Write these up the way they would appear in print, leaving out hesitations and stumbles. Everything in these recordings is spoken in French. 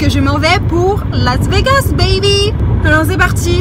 que je m'en vais pour Las Vegas, baby. Alors c'est parti,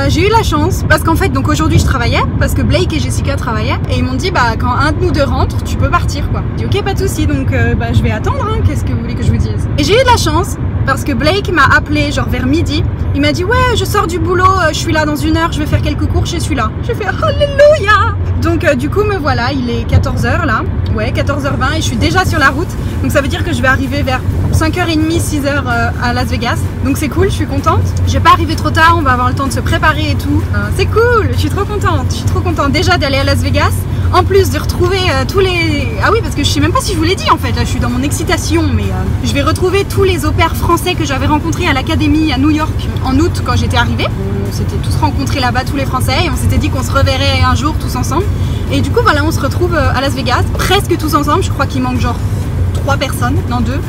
j'ai eu la chance parce qu'en fait donc aujourd'hui je travaillais parce que Blake et Jessica travaillaient et ils m'ont dit bah quand un de nous deux rentre tu peux partir quoi. J'ai dit ok pas de souci donc bah je vais attendre hein, qu'est-ce que vous voulez que je vous dise. Et j'ai eu de la chance parce que Blake m'a appelé genre vers midi, il m'a dit ouais je sors du boulot, je suis là dans 1 heure, je vais faire quelques cours, je suis là. J'ai fait alléluia. Donc du coup me voilà, il est 14h là, ouais 14h20 et je suis déjà sur la route. Donc ça veut dire que je vais arriver vers 5h30, 6h à Las Vegas. Donc c'est cool, je suis contente. Je vais pas arriver trop tard, on va avoir le temps de se préparer et tout. C'est cool, je suis trop contente déjà d'aller à Las Vegas. En plus de retrouver tous les... Ah oui parce que je sais même pas si je vous l'ai dit en fait, là je suis dans mon excitation. Mais je vais retrouver tous les au pairs français que j'avais rencontrés à l'académie à New York en août quand j'étais arrivée. On s'était tous rencontrés là-bas, tous les Français, et on s'était dit qu'on se reverrait un jour tous ensemble. Et du coup voilà, on se retrouve à Las Vegas, presque tous ensemble. Je crois qu'il manque genre 3 personnes, non 2,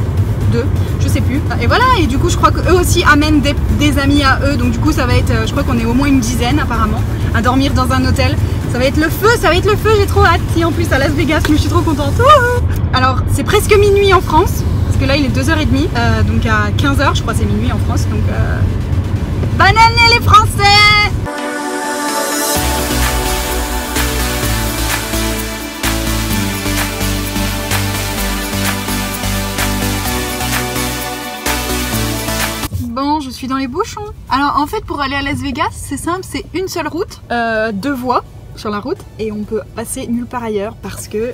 je sais plus. Et voilà, et du coup je crois qu'eux aussi amènent des amis à eux, donc du coup ça va être, je crois qu'on est au moins une dizaine apparemment, à dormir dans un hôtel. Ça va être le feu, j'ai trop hâte. Et en plus à Las Vegas, je suis trop contente. Alors c'est presque minuit en France, parce que là il est 2h30, donc à 15h je crois c'est minuit en France, donc bonne année les Français. Bon, je suis dans les bouchons. Alors en fait pour aller à Las Vegas, c'est simple, c'est une seule route, 2 voies sur la route et on peut passer nulle part ailleurs parce que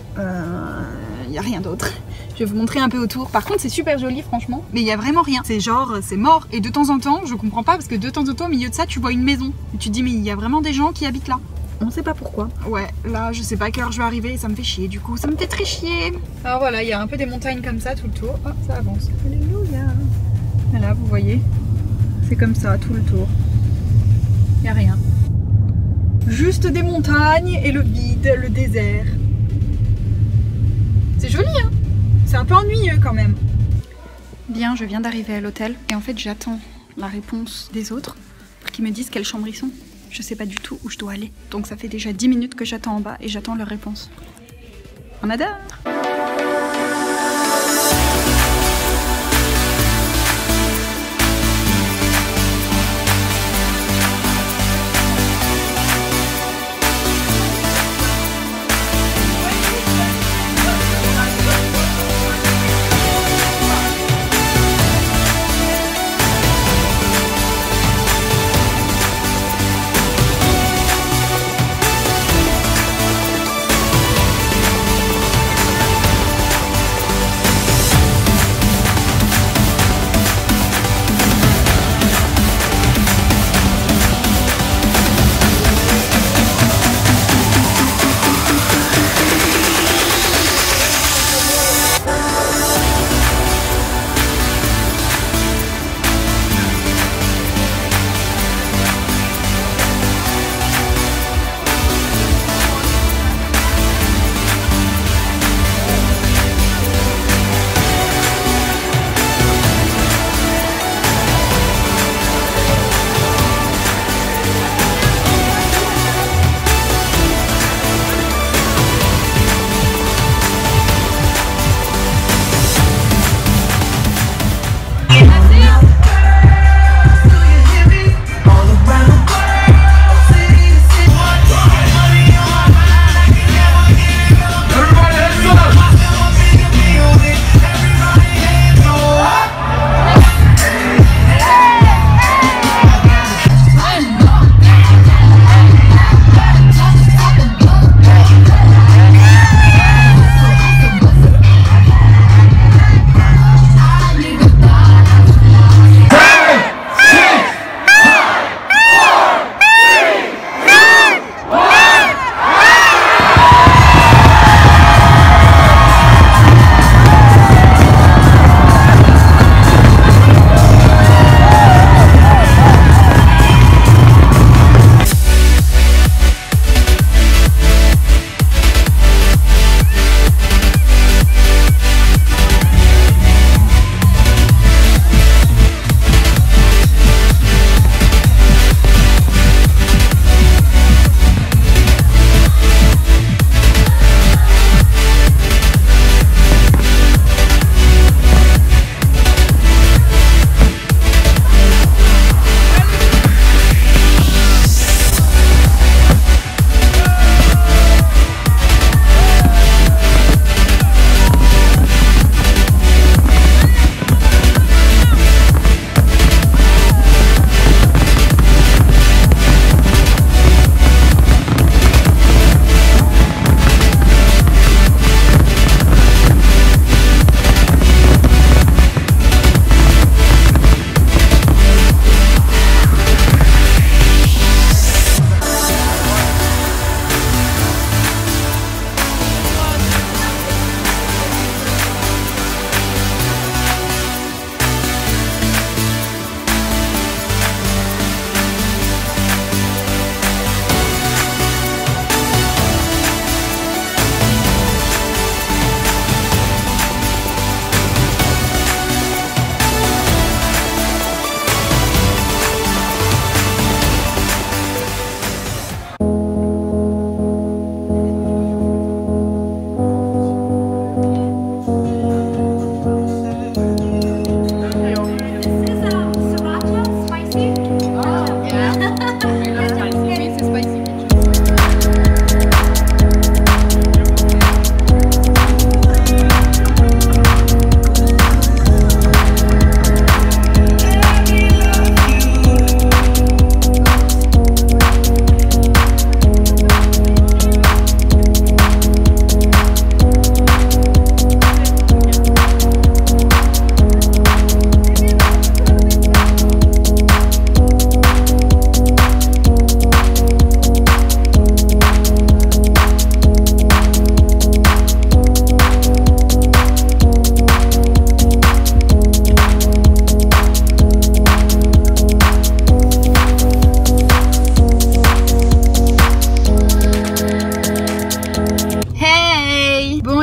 y a rien d'autre. Je vais vous montrer un peu autour. Par contre c'est super joli franchement, mais il y a vraiment rien. C'est genre c'est mort et de temps en temps, je comprends pas parce que de temps en temps au milieu de ça tu vois une maison et tu te dis mais il y a vraiment des gens qui habitent là. On sait pas pourquoi. Ouais, là je sais pas à quelle heure je vais arriver et ça me fait chier du coup, ça me fait très chier. Alors voilà, il y a un peu des montagnes comme ça tout le tour. Oh, ça avance. Alléluia. Voilà, vous voyez, c'est comme ça tout le tour. Il n'y a rien. Juste des montagnes et le vide, le désert. C'est joli, hein? C'est un peu ennuyeux quand même. Bien, je viens d'arriver à l'hôtel et en fait j'attends la réponse des autres pour qu'ils me disent quelle chambre ils sont. Je sais pas du tout où je dois aller. Donc ça fait déjà 10 minutes que j'attends en bas et j'attends leur réponse. On adore!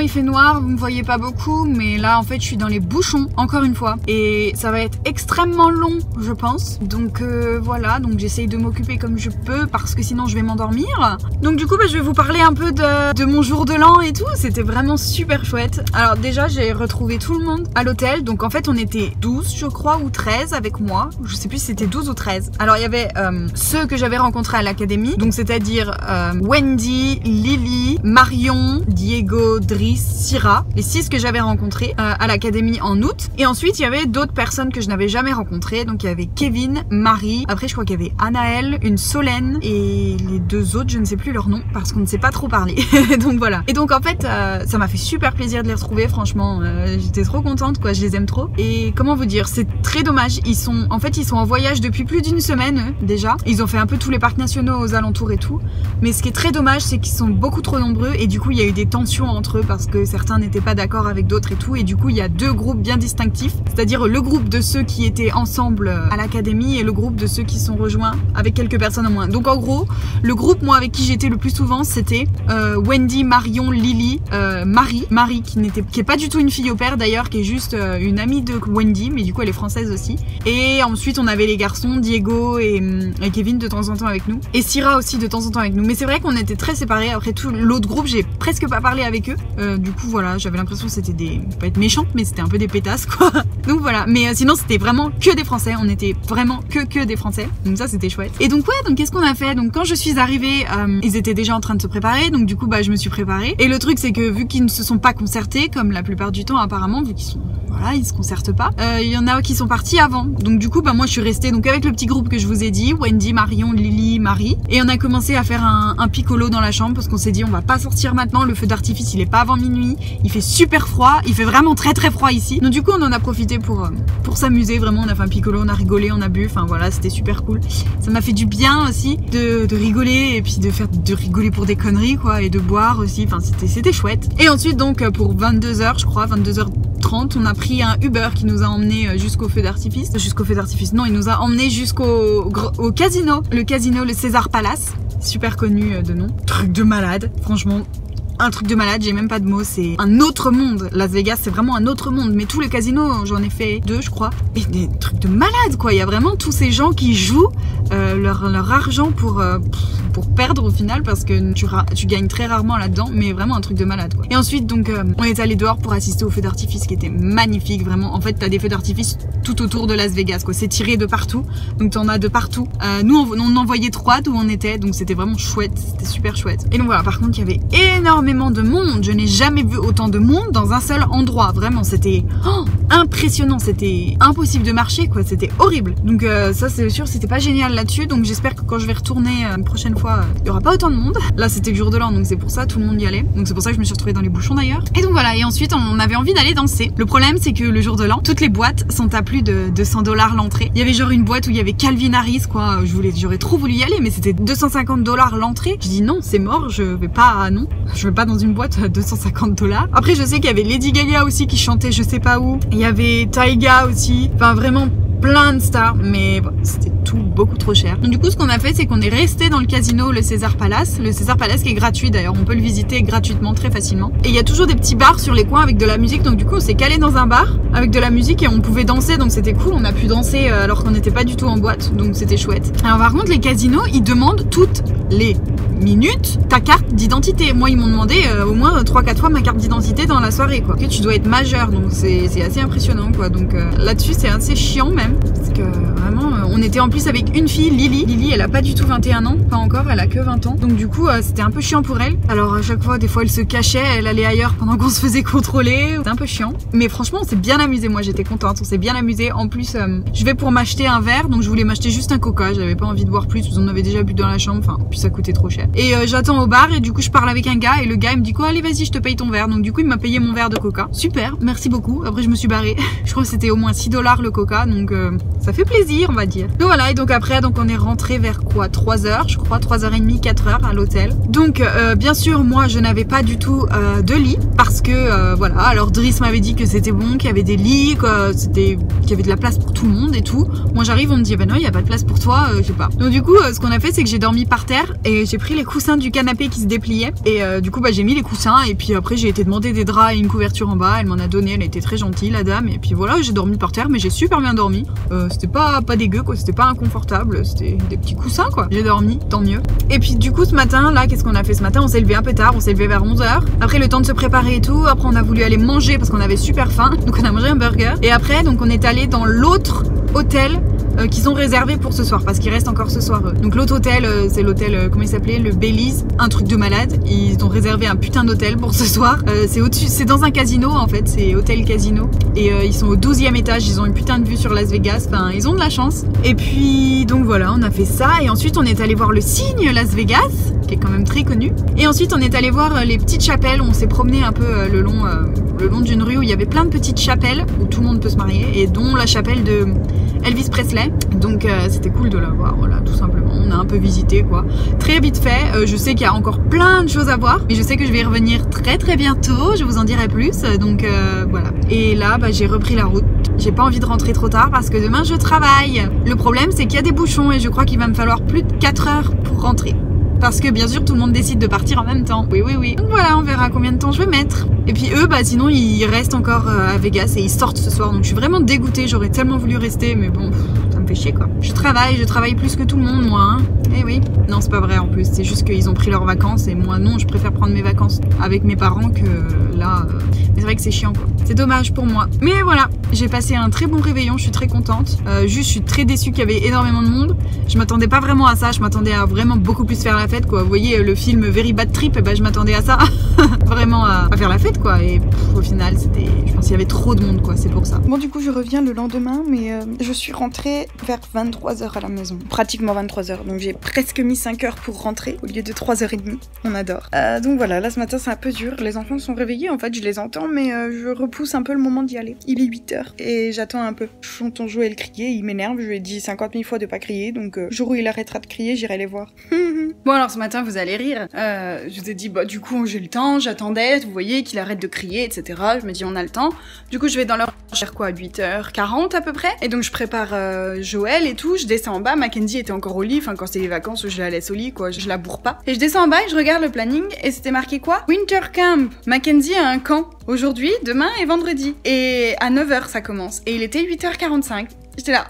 il fait noir, vous me voyez pas beaucoup, mais là en fait je suis dans les bouchons encore une fois et ça va être extrêmement long je pense. Donc voilà, donc j'essaye de m'occuper comme je peux parce que sinon je vais m'endormir. Donc du coup je vais vous parler un peu de mon jour de l'an et tout. C'était vraiment super chouette. Alors déjà j'ai retrouvé tout le monde à l'hôtel. Donc en fait on était 12 je crois ou 13 avec moi. Je sais plus si c'était 12 ou 13. Alors il y avait ceux que j'avais rencontrés à l'académie. Donc c'est-à-dire Wendy, Lily, Marion, Diego, Driss, Syrah. Les 6 que j'avais rencontrés à l'académie en août. Et ensuite il y avait d'autres personnes que je n'avais jamais rencontrées. Donc il y avait Kevin, Marie. Après je crois qu'il y avait Anaël, une Solène et les 2 autres je ne sais plus leur nom parce qu'on ne sait pas trop parler. Donc voilà. Et donc en fait ça m'a fait super plaisir de les retrouver. Franchement j'étais trop contente quoi. Je les aime trop. Et comment vous dire, c'est très dommage. Ils sont en voyage depuis plus d'une semaine eux, déjà. Ils ont fait un peu tous les parcs nationaux aux alentours et tout. Mais ce qui est très dommage c'est qu'ils sont beaucoup trop nombreux et du coup il y a eu des tensions entre eux parce que certains n'étaient pas d'accord avec d'autres et tout. Et du coup il y a 2 groupes bien distinctifs. C'est-à-dire le groupe de ceux qui étaient ensemble à l'académie et le groupe de ceux qui sont rejoints avec quelques personnes en moins. Donc en gros le groupe moi avec qui j'étais le plus souvent c'était Wendy, Marion, Lily, Marie qui est pas du tout une fille au père d'ailleurs, qui est juste une amie de Wendy, mais du coup elle est française aussi. Et ensuite on avait les garçons, Diego et Kevin de temps en temps avec nous, et Syrah aussi de temps en temps avec nous. Mais c'est vrai qu'on était très séparés. Après tout l'autre groupe j'ai presque pas parlé avec eux. Du coup voilà, j'avais l'impression que c'était des, pas être méchantes, mais c'était un peu des pétasses quoi. Donc voilà, mais sinon c'était vraiment que des Français. On était vraiment que des Français. Donc ça c'était chouette. Et donc ouais, donc qu'est-ce qu'on a fait? Donc quand je suis arrivée, ils étaient déjà en train de se préparer. Donc du coup je me suis préparée. Et le truc c'est que vu qu'ils ne se sont pas concertés, comme la plupart du temps apparemment, vu qu'ils sont, voilà, ils se concertent pas, il y en a qui sont partis avant. Donc du coup moi je suis restée donc avec le petit groupe que je vous ai dit, Wendy, Marion, Lily, Marie. Et on a commencé à faire un piccolo dans la chambre parce qu'on s'est dit on va pas sortir maintenant, le feu d'artifice il est pas avant minuit, il fait super froid, il fait vraiment très froid ici. Donc du coup on en a profité pour s'amuser, vraiment on a fait un piccolo, on a rigolé, on a bu, enfin voilà, c'était super cool. Ça m'a fait du bien aussi de rigoler et puis de rigoler pour des conneries quoi, et de boire aussi, enfin c'était chouette. Et ensuite donc pour 22h je crois, 22h30, on a pris un Uber qui nous a emmené jusqu'au feu d'artifice. Non, il nous a emmené jusqu'au casino. Le casino, le César Palace, super connu de nom. Truc de malade, franchement. Un truc de malade, j'ai même pas de mots, c'est un autre monde. Las Vegas c'est vraiment un autre monde, mais tous les casinos, j'en ai fait 2 je crois, et des trucs de malade quoi. Il y a vraiment tous ces gens qui jouent leur argent pour perdre au final, parce que tu gagnes très rarement là-dedans, mais vraiment un truc de malade quoi. Et ensuite donc on est allé dehors pour assister aux feux d'artifice qui étaient magnifiques, vraiment. En fait t'as des feux d'artifice tout autour de Las Vegas quoi, c'est tiré de partout, donc t'en as de partout. Nous on en voyait 3 d'où on était, donc c'était vraiment chouette, c'était super chouette. Et donc voilà, par contre il y avait énormément de monde, je n'ai jamais vu autant de monde dans un seul endroit, vraiment c'était impressionnant, c'était impossible de marcher quoi, c'était horrible. Donc ça c'est sûr, c'était pas génial là-dessus, donc j'espère que quand je vais retourner une prochaine fois, il y aura pas autant de monde. Là c'était le jour de l'an, donc c'est pour ça tout le monde y allait, donc c'est pour ça que je me suis retrouvée dans les bouchons d'ailleurs. Et donc voilà, et ensuite on avait envie d'aller danser. Le problème c'est que le jour de l'an, toutes les boîtes sont à plus de 200$ l'entrée. Il y avait genre une boîte où il y avait Calvin Harris quoi, j'aurais trop voulu y aller, mais c'était 250$ l'entrée. Je dis non, c'est mort, je vais pas, non, je vais pas dans une boîte à 250$. Après je sais qu'il y avait Lady Gaga aussi qui chantait je sais pas où, il y avait Taiga aussi, enfin vraiment plein de stars, mais bon, c'était tout beaucoup trop cher. Donc du coup ce qu'on a fait c'est qu'on est resté dans le casino, le César Palace qui est gratuit d'ailleurs, on peut le visiter gratuitement très facilement. Et il y a toujours des petits bars sur les coins avec de la musique, donc du coup on s'est calé dans un bar avec de la musique et on pouvait danser, donc c'était cool, on a pu danser alors qu'on n'était pas du tout en boîte, donc c'était chouette. Alors par contre les casinos ils demandent toutes les minutes ta carte d'identité. Moi ils m'ont demandé au moins 3-4 fois ma carte d'identité dans la soirée quoi. Que tu dois être majeur, donc c'est assez impressionnant quoi. Donc là-dessus c'est assez chiant même, parce que vraiment on était en plus avec une fille, Lily elle a pas du tout 21 ans, pas encore, elle a que 20 ans. Donc du coup c'était un peu chiant pour elle. Alors à chaque fois, des fois elle se cachait, elle allait ailleurs pendant qu'on se faisait contrôler. C'était un peu chiant. Mais franchement on s'est bien amusé, moi j'étais contente, on s'est bien amusé. En plus je vais pour m'acheter un verre, donc je voulais m'acheter juste un coca, j'avais pas envie de boire plus, parce qu'on avait déjà bu dans la chambre, enfin puis ça coûtait trop cher. Et j'attends au bar et du coup je parle avec un gars et le gars il me dit quoi, allez vas-y je te paye ton verre. Donc du coup il m'a payé mon verre de coca. Super, merci beaucoup. Après je me suis barrée. Je crois que c'était au moins 6$ le coca, donc ça fait plaisir on va dire. Donc voilà, voilà, et donc après on est rentré vers quoi, 3h je crois, 3h30, 4h à l'hôtel. Donc bien sûr moi je n'avais pas du tout de lit parce que voilà, alors Driss m'avait dit que c'était bon, qu'il y avait des lits, qu'il y avait de la place pour tout le monde et tout. Moi j'arrive, on me dit bah non il n'y a pas de place pour toi, je sais pas. Donc du coup ce qu'on a fait c'est que j'ai dormi par terre et j'ai pris les coussins du canapé qui se dépliaient et du coup bah j'ai mis les coussins et puis après j'ai été demander des draps et une couverture en bas, elle m'en a donné, elle était très gentille la dame et puis voilà j'ai dormi par terre mais j'ai super bien dormi. C'était pas dégueu quoi, c'était pas inconfortable, c'était des petits coussins quoi. J'ai dormi, tant mieux. Et puis du coup ce matin là, qu'est-ce qu'on a fait ce matin? On s'est levé un peu tard, on s'est levé vers 11h. Après le temps de se préparer et tout, après on a voulu aller manger parce qu'on avait super faim, donc on a mangé un burger. Et après donc on est allé dans l'autre hôtel qu'ils ont réservé pour ce soir parce qu'il reste encore ce soir. Donc l'autre hôtel c'est l'hôtel, comment il s'appelait, le Belize, un truc de malade. Ils ont réservé un putain d'hôtel pour ce soir. C'est au-dessus, c'est dans un casino en fait, c'est hôtel casino et ils sont au 12e étage, ils ont une putain de vue sur Las Vegas, enfin ils ont de la chance. Et puis donc voilà, on a fait ça et ensuite on est allé voir le Cygne Las Vegas qui est quand même très connu. Et ensuite on est allé voir les petites chapelles, on s'est promené un peu le long d'une rue où il y avait plein de petites chapelles où tout le monde peut se marier et dont la chapelle de Elvis Presley. Donc c'était cool de la voir, voilà, tout simplement. On a un peu visité quoi. Très vite fait, je sais qu'il y a encore plein de choses à voir, mais je sais que je vais y revenir très très bientôt, je vous en dirai plus, donc voilà. Et là, bah, j'ai repris la route. J'ai pas envie de rentrer trop tard parce que demain je travaille. Le problème c'est qu'il y a des bouchons et je crois qu'il va me falloir plus de 4 heures pour rentrer. Parce que bien sûr tout le monde décide de partir en même temps. Oui oui oui. Donc voilà, on verra combien de temps je vais mettre. Et puis eux bah sinon ils restent encore à Vegas et ils sortent ce soir. Donc je suis vraiment dégoûtée, j'aurais tellement voulu rester mais bon, ça me fait chier quoi. Je travaille plus que tout le monde moi hein. Eh oui. Non c'est pas vrai en plus, c'est juste qu'ils ont pris leurs vacances et moi non, je préfère prendre mes vacances avec mes parents que là. Mais c'est vrai que c'est chiant quoi. C'est dommage pour moi. Mais voilà, j'ai passé un très bon réveillon, je suis très contente. Juste je suis très déçue qu'il y avait énormément de monde. Je m'attendais pas vraiment à ça, je m'attendais à vraiment beaucoup plus faire la fête quoi. Vous voyez le film Very Bad Trip, et ben je m'attendais à ça. Vraiment à faire la fête quoi. Et au final c'était, je pense qu'il y avait trop de monde quoi, c'est pour ça. Bon du coup je reviens le lendemain mais je suis rentrée vers 23h à la maison. Pratiquement 23h, donc j'ai presque mis 5 heures pour rentrer au lieu de 3h30. On adore. Donc voilà, là ce matin c'est un peu dur. Les enfants sont réveillés en fait, je les entends mais je repousse un peu le moment d'y aller. Il est 8h et j'attends un peu. J'entends Joël crier, il m'énerve, je lui ai dit 50 000 fois de pas crier, donc le jour où il arrêtera de crier, j'irai les voir. Bon alors ce matin vous allez rire, je vous ai dit bah du coup j'ai le temps, j'attendais, vous voyez qu'il arrête de crier etc. Je me dis on a le temps, du coup je vais dans leur vers quoi, 8h40 à peu près, et donc je prépare Joël et tout, je descends en bas, Mackenzie était encore au lit, enfin quand c'est les vacances je la laisse au lit quoi, je la bourre pas, et je descends en bas et je regarde le planning et c'était marqué quoi, Winter Camp, Mackenzie a un camp aujourd'hui, demain et vendredi, et à 9h ça commence, et il était 8h45, j'étais là,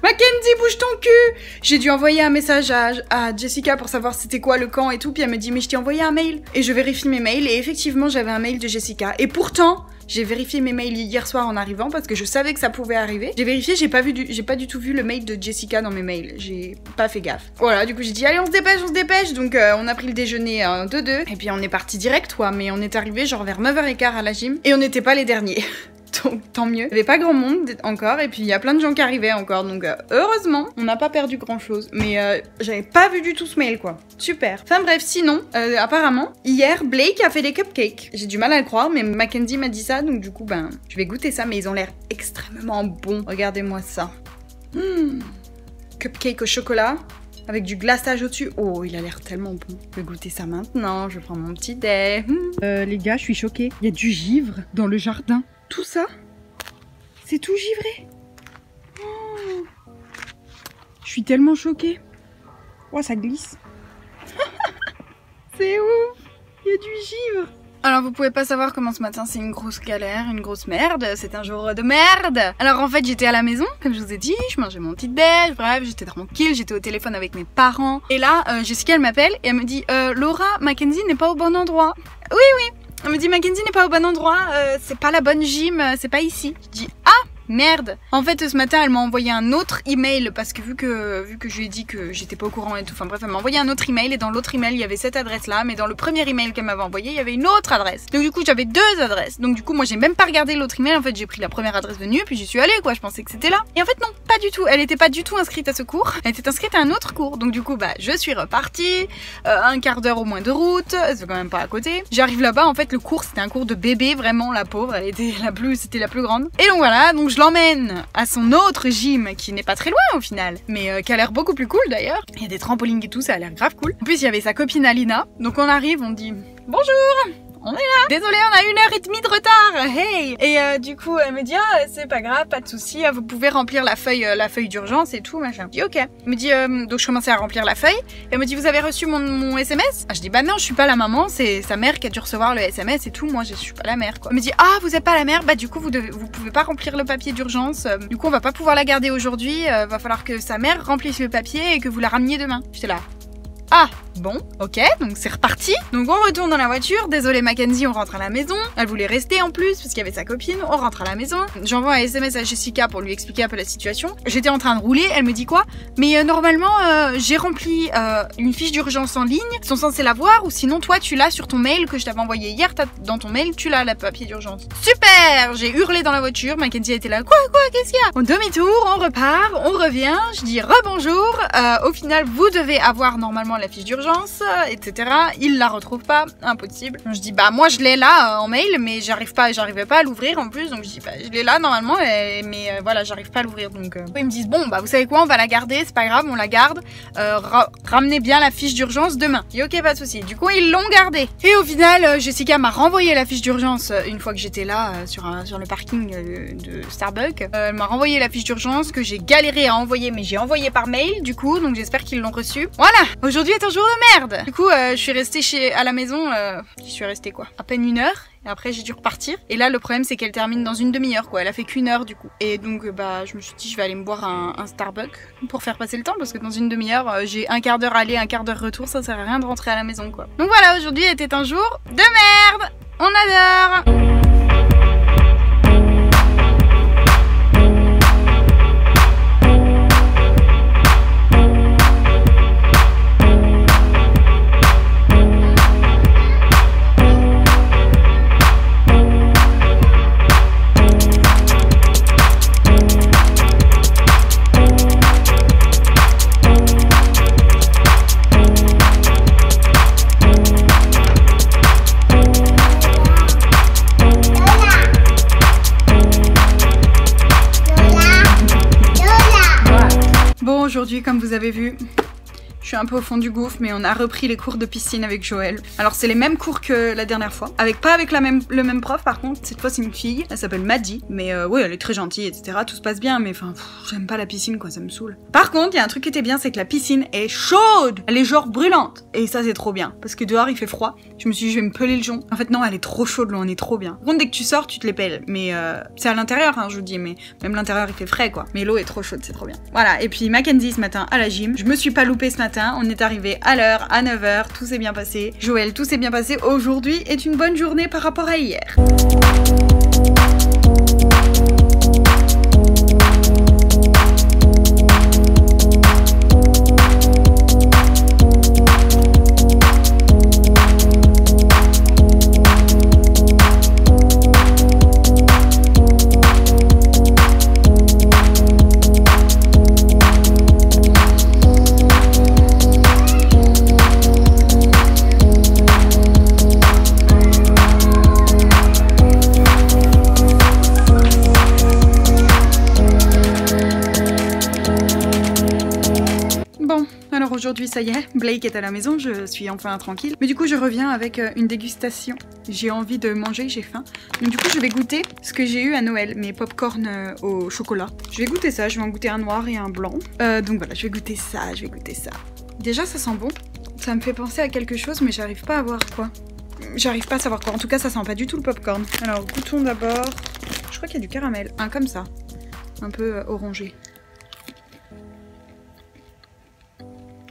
Mackenzie, bouge ton cul! J'ai dû envoyer un message à Jessica pour savoir c'était quoi le camp et tout, puis elle me dit mais je t'ai envoyé un mail. Et je vérifie mes mails et effectivement j'avais un mail de Jessica. Et pourtant, j'ai vérifié mes mails hier soir en arrivant parce que je savais que ça pouvait arriver. J'ai vérifié, j'ai pas du tout vu le mail de Jessica dans mes mails. J'ai pas fait gaffe. Voilà, du coup j'ai dit allez on se dépêche. Donc on a pris le déjeuner de deux et puis on est parti direct quoi. Mais on est arrivé genre vers 9h15 à la gym et on n'était pas les derniers. Donc tant mieux. Il n'y avait pas grand monde encore et puis il y a plein de gens qui arrivaient encore donc heureusement on n'a pas perdu grand chose mais j'avais pas vu du tout ce mail quoi. Super. Enfin bref sinon apparemment hier Blake a fait des cupcakes. J'ai du mal à le croire mais Mackenzie m'a dit ça donc du coup ben je vais goûter ça mais ils ont l'air extrêmement bons. Regardez-moi ça. Cupcake au chocolat avec du glaçage au-dessus. Oh, il a l'air tellement bon. Je vais goûter ça maintenant. Je prends mon petit dé. Les gars, je suis choquée. Il y a du givre dans le jardin. Tout ça, c'est tout givré. Oh. Je suis tellement choquée. Oh, ça glisse. C'est ouf. Il y a du givre. Alors vous pouvez pas savoir comment ce matin c'est une grosse galère, une grosse merde, c'est un jour de merde. Alors en fait j'étais à la maison, comme je vous ai dit, je mangeais mon petit déj, bref j'étais tranquille, j'étais au téléphone avec mes parents. Et là Jessica elle m'appelle et elle me dit Laura, Mackenzie n'est pas au bon endroit. Oui. Elle me dit Mackenzie n'est pas au bon endroit, c'est pas la bonne gym, c'est pas ici. Je dis ah merde. En fait ce matin elle m'a envoyé un autre email parce que vu que je lui ai dit que j'étais pas au courant et tout, enfin bref elle m'a envoyé un autre email et dans l'autre email il y avait cette adresse là mais dans le premier email qu'elle m'avait envoyé il y avait une autre adresse. Donc du coup j'avais deux adresses. Donc du coup moi j'ai même pas regardé l'autre email, en fait j'ai pris la première adresse venue puis j'y suis allée quoi, je pensais que c'était là. Et en fait non, pas du tout, elle était pas du tout inscrite à ce cours, elle était inscrite à un autre cours. Donc du coup bah je suis repartie, un quart d'heure au moins de route, c'est quand même pas à côté. J'arrive là-bas, en fait le cours c'était un cours de bébé, vraiment la pauvre, elle était c'était la plus grande. Et donc voilà, donc je l'emmène à son autre gym qui n'est pas très loin au final, mais qui a l'air beaucoup plus cool d'ailleurs. Il y a des trampolines et tout, ça a l'air grave cool. En plus, il y avait sa copine Alina. Donc on arrive, on dit bonjour, on est là. Désolée, on a 1h30 de retard. Hey. Et du coup, elle me dit c'est pas grave, pas de souci. Vous pouvez remplir la feuille d'urgence et tout, machin. Je dis ok. Elle me dit donc je commençais à remplir la feuille. Et elle me dit vous avez reçu mon SMS? Je dis bah non, je suis pas la maman, c'est sa mère qui a dû recevoir le SMS et tout. Moi, je suis pas la mère quoi. Elle me dit vous êtes pas la mère, bah du coup vous pouvez pas remplir le papier d'urgence. Du coup on va pas pouvoir la garder aujourd'hui. Va falloir que sa mère remplisse le papier et que vous la rameniez demain. J'étais là. Ah, bon, ok, donc c'est reparti. Donc on retourne dans la voiture, désolé Mackenzie, on rentre à la maison. Elle voulait rester en plus, parce qu'il y avait sa copine, on rentre à la maison. J'envoie un SMS à Jessica pour lui expliquer un peu la situation. J'étais en train de rouler, elle me dit quoi? Mais normalement, j'ai rempli une fiche d'urgence en ligne, ils sont censés la voir, ou sinon toi tu l'as sur ton mail que je t'avais envoyé hier, dans ton mail, tu l'as le papier d'urgence. Super! J'ai hurlé dans la voiture, Mackenzie était là, quoi, qu'est-ce qu'il y a? On demi-tour, on repart, on revient, je dis rebonjour, au final vous devez avoir normalement la fiche d'urgence, etc. Il la retrouve pas, impossible. Je dis bah moi je l'ai là en mail, mais j'arrivais pas à l'ouvrir en plus, donc je dis bah je l'ai là normalement, mais voilà j'arrive pas à l'ouvrir. Donc ils me disent bon bah vous savez quoi, on va la garder, c'est pas grave, on la garde. Ramenez bien la fiche d'urgence demain. Et ok pas de souci. Du coup ils l'ont gardée. Et au final Jessica m'a renvoyé la fiche d'urgence une fois que j'étais là sur le parking de Starbucks. Elle m'a renvoyé la fiche d'urgence que j'ai galéré à envoyer, mais j'ai envoyé par mail du coup, donc j'espère qu'ils l'ont reçue. Voilà, aujourd'hui est un jour de merde. Du coup je suis restée à la maison, j'y suis restée quoi, à peine 1 heure. Et après j'ai dû repartir. Et là le problème c'est qu'elle termine dans une demi-heure quoi. Elle a fait qu'1 heure du coup. Et donc bah je me suis dit je vais aller me boire un Starbucks pour faire passer le temps, parce que dans une demi-heure j'ai un quart d'heure aller, un quart d'heure retour, ça sert à rien de rentrer à la maison quoi. Donc voilà, aujourd'hui était un jour de merde. On adore. Aujourd'hui, comme vous avez vu, je suis un peu au fond du gouffre, mais on a repris les cours de piscine avec Joël. Alors c'est les mêmes cours que la dernière fois, pas avec le même prof par contre. Cette fois c'est une fille, elle s'appelle Maddie, mais oui elle est très gentille etc, tout se passe bien, mais enfin j'aime pas la piscine quoi, ça me saoule. Par contre il y a un truc qui était bien, c'est que la piscine est chaude, elle est genre brûlante, et ça c'est trop bien, parce que dehors il fait froid. Je me suis dit je vais me peler le jonc, en fait non elle est trop chaude, l'eau on est trop bien. Par contre dès que tu sors tu te les pelles, mais c'est à l'intérieur hein, je vous dis, mais même l'intérieur il fait frais quoi, mais l'eau est trop chaude, c'est trop bien. Voilà, et puis Mackenzie ce matin à la gym, je me suis pas loupée ce matin, on est arrivé à l'heure, à 9h, tout s'est bien passé. Joël, tout s'est bien passé. Aujourd'hui est une bonne journée par rapport à hier. Aujourd'hui ça y est, Blake est à la maison, je suis enfin tranquille. Mais du coup je reviens avec une dégustation. J'ai envie de manger, j'ai faim. Donc du coup je vais goûter ce que j'ai eu à Noël, mes pop-corn au chocolat. Je vais goûter ça, je vais en goûter un noir et un blanc. Donc voilà, je vais goûter ça, Déjà ça sent bon, ça me fait penser à quelque chose mais j'arrive pas à voir quoi. J'arrive pas à savoir quoi, en tout cas ça sent pas du tout le pop-corn. Alors goûtons d'abord, je crois qu'il y a du caramel, comme ça, un peu orangé.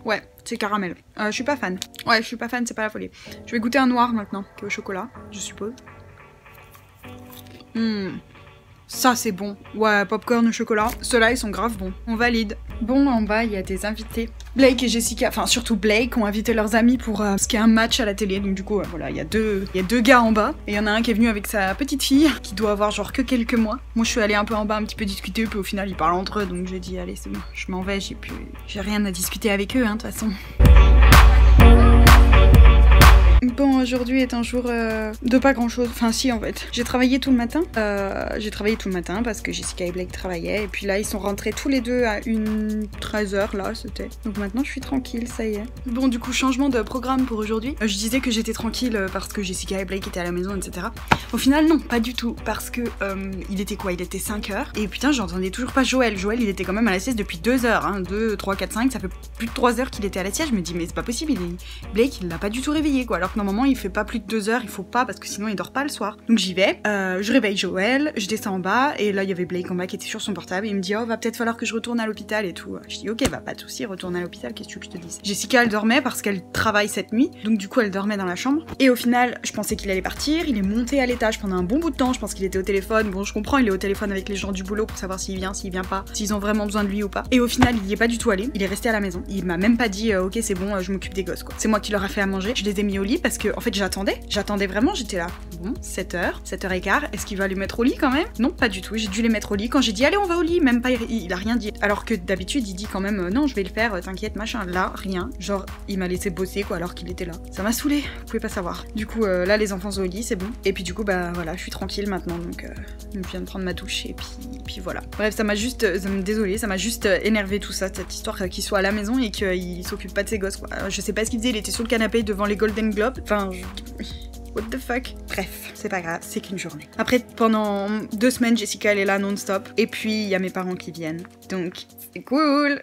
Ouais, c'est caramel. Je suis pas fan. Ouais, je suis pas fan, c'est pas la folie. Je vais goûter un noir maintenant, qui est au chocolat, je suppose. Ça c'est bon. Ouais, popcorn au chocolat. Ceux-là ils sont grave bons. On valide. Bon, en bas il y a des invités. Blake et Jessica, enfin surtout Blake, ont invité leurs amis pour ce qui est un match à la télé. Donc du coup, voilà, il y a deux gars en bas. Et il y en a un qui est venu avec sa petite fille, qui doit avoir genre que quelques mois. Moi je suis allée un peu en bas, un petit peu discuter, puis au final ils parlent entre eux. Donc j'ai dit allez c'est bon, je m'en vais, j'ai rien à discuter avec eux hein, de toute façon. Bon, aujourd'hui est un jour de pas grand chose. Enfin, si, en fait. J'ai travaillé tout le matin. Parce que Jessica et Blake travaillaient. Et puis là, ils sont rentrés tous les deux à 13h, là, c'était. Donc maintenant, je suis tranquille, ça y est. Bon, du coup, changement de programme pour aujourd'hui. Je disais que j'étais tranquille parce que Jessica et Blake étaient à la maison, etc. Au final, non, pas du tout. Parce que il était quoi? Il était 5h. Et putain, j'entendais toujours pas Joël. Joël, il était quand même à la sieste depuis 2h. Hein. 2, 3, 4, 5. Ça fait plus de 3 heures qu'il était à la sieste. Je me dis, mais c'est pas possible. Blake, il l'a pas du tout réveillé, quoi. Alors que normalement, il fait pas plus de 2 heures. Il faut pas, parce que sinon, il dort pas le soir. Donc j'y vais. Je réveille Joël. Je descends en bas. Et là, il y avait Blake en bas qui était sur son portable. Et il me dit, oh, va peut-être falloir que je retourne à l'hôpital et tout. Je dis, ok, bah pas de soucis, retourne à l'hôpital. Qu'est-ce que tu veux que je te dise? Jessica, elle dormait parce qu'elle travaille cette nuit. Donc du coup, elle dormait dans la chambre. Et au final, je pensais qu'il allait partir. Il est monté à l'étage pendant un bon bout de temps. Je pense qu'il était au téléphone. Bon, je comprends, il est au téléphone avec les gens du boulot pour savoir s'il vient pas, s'ils ont vraiment besoin de lui ou pas. Et au final, il y est pas du tout allé. Il est resté à la maison. Il m'a même pas dit, ok, c'est bon, je m'occupe des gosses, quoi. C'est moi qui leur a fait à manger. Je les ai mis au lit parce que, en fait, j'attendais vraiment. J'étais là. Bon, 7h, 7h15. Est-ce qu'il va les mettre au lit quand même? Non, pas du tout. J'ai dû les mettre au lit. Quand j'ai dit, allez, on va au lit, même pas, il a rien dit. Alors que d'habitude, il dit quand même, non, je vais le faire, t'inquiète, machin. Là, rien. Genre, il m'a laissé bosser, quoi, alors qu'il était là. Ça m'a saoulé. Vous pouvez pas savoir. Du coup, là, les enfants sont au lit, c'est bon. Et puis, du coup, bah voilà, je suis tranquille maintenant. Donc, je viens de prendre ma douche et puis voilà. Bref, ça m'a juste, désolée, ça m'a juste énervé tout ça, cette histoire qu'il soit à la maison et qu'il s'occupe pas de ses gosses, quoi. Je sais pas ce qu'il faisait, il était sur le canapé devant les Golden Globes. Enfin, what the fuck? Bref, c'est pas grave, c'est qu'une journée. Après, pendant 2 semaines, Jessica, elle est là non-stop. Et puis, il y a mes parents qui viennent. Donc, c'est cool.